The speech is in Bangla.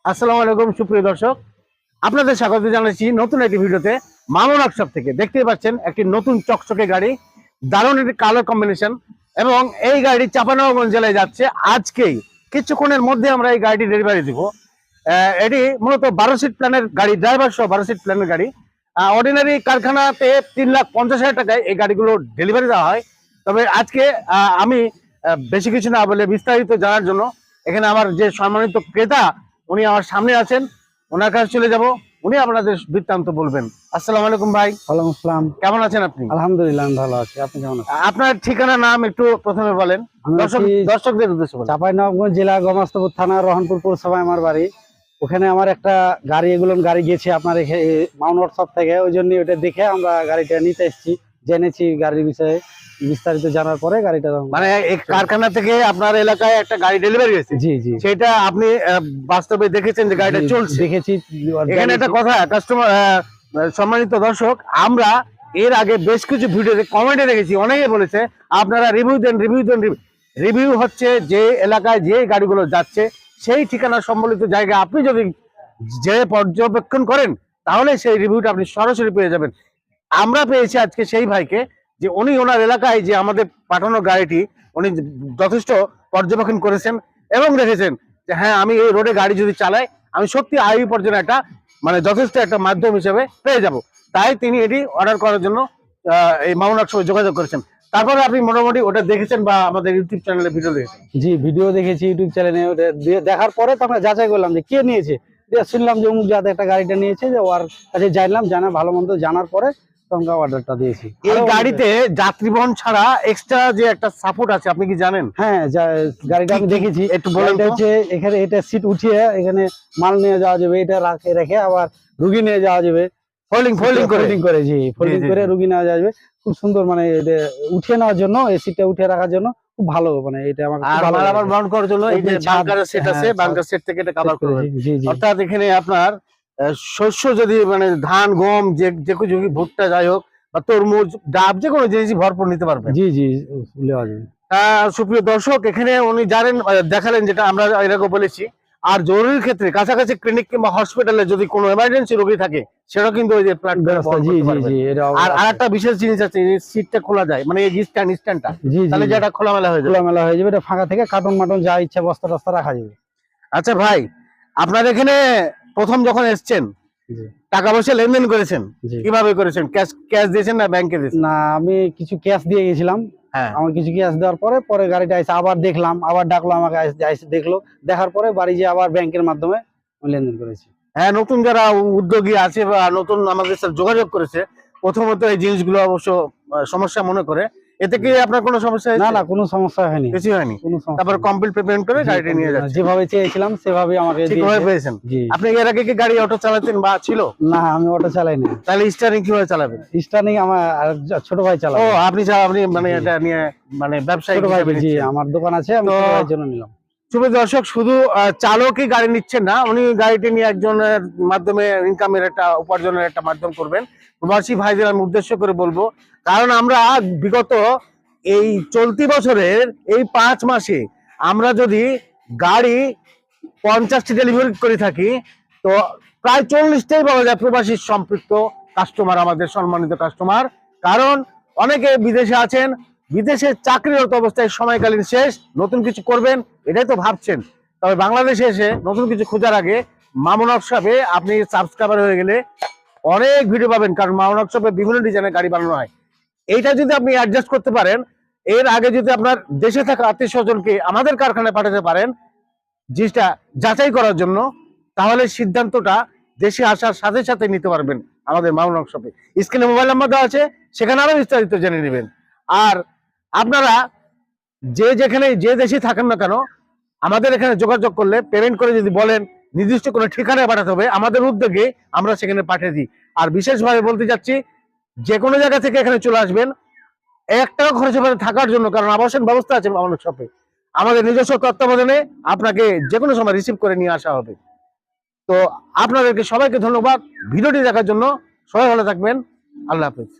আসসালামু আলাইকুম সুপ্রিয় দর্শক, আপনাদের স্বাগত জানাচ্ছি নতুন একটি ভিডিওতে। মামুন ওয়ার্কশপ থেকে দেখতে পাচ্ছেন একটি নতুন চকচকে গাড়ি, দারুণ একটি কালার কম্বিনেশন, এবং এই গাড়ি চাঁপাইনবাবগঞ্জ জেলায় যাচ্ছে। আজকেই কিছুক্ষণের মধ্যে আমরা এই গাড়িটি ডেলিভারি দিব। এটি মূলত 12 সিট প্ল্যানের গাড়ি, ড্রাইভার সহ 12 সিট প্ল্যানের গাড়ি। অর্ডিনারি কারখানাতে 3,50,000 টাকায় এই গাড়িগুলো ডেলিভারি দেওয়া হয়। তবে আজকে আমি বেশি কিছু না বলে বিস্তারিত জানার জন্য এখানে আমার যে সম্মানিত ক্রেতা উনি আমার সামনে আছেন, ওনার কাছে চলে যাব। উনি আপনাদের বৃত্তান্ত বলবেন। আসসালামু আলাইকুম ভাই। ওয়ালাইকুম আসসালাম। কেমন আছেন আপনি? আলহামদুলিল্লাহ আমি ভালো আছি, আপনি কেমন আছেন? আপনার ঠিকানা নাম একটু প্রথমে বলেন, দর্শকদের উদ্দেশ্যে বলেন। চাঁপাইনবাবগঞ্জ জেলা গোমাস্তপুর থানা রহনপুর পৌরসভায় আমার বাড়ি। ওখানে আমার একটা গাড়ি গাড়ি গেছে আপনার মাউন্ট ওয়ার্কশপ থেকে, ওই জন্য ওটা দেখে আমরা গাড়িটা নিতে এসেছি, জেনেছি গাড়ির বিষয়ে বিস্তারিত জানার পরে গাড়িটা মানে এই কারখানা থেকে আপনার এলাকায় একটা গাড়ি ডেলিভারি হয়েছে। জি জি, সেটা আপনি বাস্তবে দেখেছেন যে গাড়িটা চলছে? দেখেছি। এখানে একটা কথা কাস্টমার, সম্মানিত দর্শক, আমরা এর আগে বেশ কিছু ভিডিওতে কমেন্টে দেখেছি, অনেকে বলেছে আপনারা রিভিউ দেন। রিভিউ হচ্ছে যে এলাকায় যে গাড়িগুলো যাচ্ছে সেই ঠিকানা সম্বলিত জায়গা আপনি যদি যে পর্যবেক্ষণ করেন তাহলে সেই রিভিউটা আপনি সরাসরি পেয়ে যাবেন। আমরা পেয়েছি আজকে সেই ভাইকে, যে উনি ওনার এলাকায় যে আমাদের পাঠানো গাড়িটি উনি যথেষ্ট পর্যবেক্ষণ করেছেন এবং দেখেছেন যে হ্যাঁ, আমি এই রোডে গাড়ি যদি চালাই আমি সত্যি আয় উপার্জনের একটা যথেষ্ট একটা মাধ্যম হিসেবে পেয়ে যাব। তাই তিনি এটি অর্ডার করার জন্য এই মামুন ওয়ার্কশপে যোগাযোগ করেছেন। তারপরে আপনি মোটামুটি ওটা দেখেছেন বা আমাদের ইউটিউব চ্যানেলে ভিডিও দেখেছেন? জি, ভিডিও দেখেছি ইউটিউব চ্যানেলে। ওটা দেখার পরে তো আমরা যাচাই করলাম যে কে নিয়েছে। শুনলাম যে অমুক জায়গাতে একটা গাড়িটা নিয়েছে, যে ওর কাছে জানলাম, জানা ভালো মন্দ জানার পরে আমরা অর্ডারটা দিয়েছি। এই গাড়িতে যাত্রী বহন ছাড়া এক্সট্রা যে একটা সাপোর্ট আছে, আপনি কি জানেন? হ্যাঁ, গাড়িটা আমি দেখেছি। একটু বলেন। হচ্ছে এখানে এটা সিট উঠিয়ে এখানে মাল নিয়ে যাওয়া যাবে, এটা রেখে আবার রুগী নিয়ে যাওয়া যাবে, ফোল্ডিং করে। জি, ফোল্ডিং করে রুগী নেওয়া যাবে। খুব সুন্দর, মানে এটা উঠিয়ে নেওয়ার জন্য, এই সিটটা উঠিয়ে রাখার জন্য খুব ভালো। মানে এটা আমার খুব ভালো লাগে। আবার বাউন্ড করার জন্য এই যে বাংকার সেট আছে, বাংকার সেট থেকে এটা কভার করবে। অর্থাৎ এখানে আপনার শস্য যদি মানে ধান, গম, যে কিছু ভুট্টা যাই হোক বা তরমুজ, ডাব, যে কোনো জিনিসই ভরপুর নিতে পারবেন। জি জি, নেওয়া যাবে। সুপ্রিয় দর্শক, এখানে উনি জানেন, দেখালেন যেটা আমরা এরকম বলেছি। আর জরুরি ক্ষেত্রে কাছাকাছি ক্লিনিক কিংবা হসপিটালে যদি কোনো এমার্জেন্সি রোগী থাকে সেটা কিন্তু ওই যে আর আরেকটা বিশেষ জিনিস আছে, সিটটা খোলা যায়, মানে এই স্ট্যান্ডটা, তাহলে যেটা খোলামেলা হয়ে যাবে, এটা ফাঁকা থেকে কার্টন মাটন যা ইচ্ছা বস্তা টস্তা রাখা যাবে। আচ্ছা ভাই, আপনার এখানে প্রথম যখন এসছেন টাকা পয়সা লেনদেন করেছেন, কিভাবে করেছেন? ক্যাশ দিয়েছেন না ব্যাংকে দিয়েছেন? না, আমি কিছু ক্যাশ দিয়ে গেছিলাম। আমার কিছু ক্যাশ দেওয়ার পরে গাড়িটা এসে আবার দেখলাম, আবার ডাকলো আমাকে, দেখলো, দেখার পরে বাড়ি যে আবার ব্যাংকের মাধ্যমে লেনদেন করেছি। হ্যাঁ, নতুন যারা উদ্যোগী আছে বা নতুন আমাদের সাথে যোগাযোগ করেছে, প্রথমত এই জিনিসগুলো অবশ্য সমস্যা মনে করে। এতে কি আপনার কোনো সমস্যা? না, কোনো সমস্যা হয়নি, কিছু হয়নি। তারপর কমপ্লিট পেমেন্ট করে গাড়িটা নিয়ে যাচ্ছেন, যেভাবে চেয়েছিলাম সেভাবে আমাকে ঠিকভাবে পেয়েছেন। আপনি এর আগে কি গাড়ি অটো চালাতেন বা ছিল? না, আমি অটো চালাই না। তাহলে স্টারিং কিভাবে চালাবেন? স্টারিং আমার ছোট ভাই চালায়। ও, আপনি মানে এটা নিয়ে মানে ব্যবসায়ী? জি, আমার দোকান আছে, আমি এর জন্য নিলাম। সুপ্রিয় দর্শক, শুধু চালকই গাড়ি নিচ্ছেন না, উনি গাড়িটি নিয়ে একজনের মাধ্যমে ইনকামের একটা, উপার্জনের একটা মাধ্যম করবেন। প্রবাসী ভাইদের আমি উদ্দেশ্য করে বলবো, কারণ আমরা বিগত এই চলতি বছরের এই 5 মাসে আমরা যদি গাড়ি 50টি ডেলিভারি করে থাকি, তো প্রায় 40টাই পাওয়া যায় প্রবাসী সম্পৃক্ত কাস্টমার, আমাদের সম্মানিত কাস্টমার। কারণ অনেকে বিদেশে আছেন, বিদেশে চাকরিরত অবস্থায় সময়কালীন শেষ, নতুন কিছু করবেন এটাই তো ভাবছেন। তবে বাংলাদেশে এসে নতুন কিছু খোঁজার আগে মামুন ওয়ার্কশপে আপনি সাবস্ক্রাইবার হয়ে গেলে অনেক ভিডিও পাবেন, কারণ মামুন ওয়ার্কশপে বিভিন্ন ডিজাইনের গাড়ি বানানো হয়। এইটা যদি আপনি অ্যাডজাস্ট করতে পারেন, এর আগে যদি আপনার দেশে থাকা আত্মীয় স্বজনকে আমাদের কারখানায় পাঠাতে পারেন জিনিসটা যাচাই করার জন্য, তাহলে সিদ্ধান্তটা দেশে আসার সাথে সাথে নিতে পারবেন আমাদের মামুন ওয়ার্কশপে। স্ক্রিনে মোবাইল নাম্বার দেওয়া আছে, সেখানে আরো বিস্তারিত জেনে নেবেন। আর আপনারা যে দেশে থাকেন না কেন, আমাদের এখানে যোগাযোগ করলে পেমেন্ট করে যদি বলেন নির্দিষ্ট কোনো ঠিকানায় পাঠাতে হবে, আমাদের উদ্যোগে আমরা সেখানে পাঠিয়ে দিই। আর বিশেষভাবে বলতে যাচ্ছি, যে কোনো জায়গা থেকে এখানে চলে আসবেন, 1 টাকা খরচ হবে থাকার জন্য, কারণ আবাসন ব্যবস্থা আছে মামুন ওয়ার্কশপে। আমাদের নিজস্ব তত্ত্বাবধানে আপনাকে যে কোনো সময় রিসিভ করে নিয়ে আসা হবে। তো আপনাদেরকে সবাইকে ধন্যবাদ ভিডিওটি দেখার জন্য। সবাই ভালো থাকবেন। আল্লাহ হাফেজ।